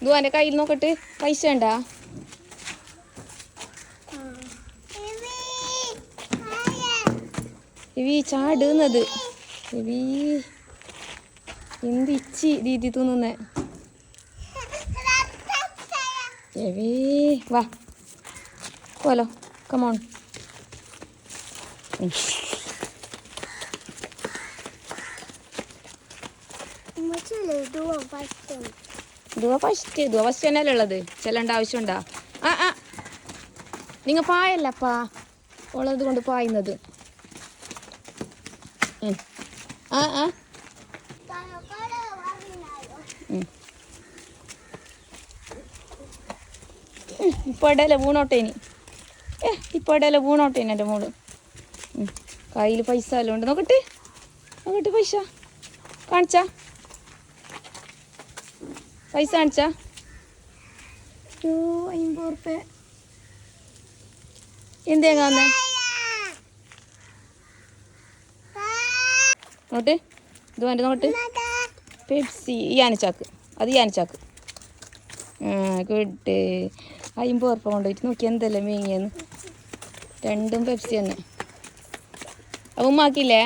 ഇതു എൻ്റെ കയ്യിൽ നോക്കട്ട് പൈസ ഉണ്ടാ ഇവി ചാടുന്നത് ഇവി എന്തിച്ചി രീതി തിന്നുന്നേ എവി വാ പോലോ കമോൺ ദുവ ഫസ്റ്റ് തന്നെയല്ലേ ഉള്ളത് ചെല്ലണ്ട ആവശ്യമുണ്ടാ നിങ്ങൾ പായല്ലപ്പാ ഉള്ളത് കൊണ്ട് പായുന്നത് ഇപ്പോൾ ഇടയിലെ വീണോട്ടേനി ഇപ്പോൾ ഇടയിലെ വീണോട്ടേനി എൻ്റെ മോള് കയ്യിൽ പൈസ എല്ലാം ഉണ്ട് നോക്കട്ടെ പൈസ കാണിച്ചാ പൈസ കാണിച്ചാ 50 ഉറുപ്പ്യ എന്തേങ്ങാന്നേ നോട്ട് ഇത് വേണ്ട നോട്ട് പെപ്സി ഈ ആനച്ചാക്ക് അത് ഈ ആനച്ചാക്ക് ഗുഡ് 50 ഉറുപ്പ്യ കൊണ്ടുപോയിട്ട് നോക്കി എന്തെല്ലാം മേങ്ങിയെന്ന് രണ്ടും പെപ്സി തന്നെ അപ്പം ഉമ്മാക്കില്ലേ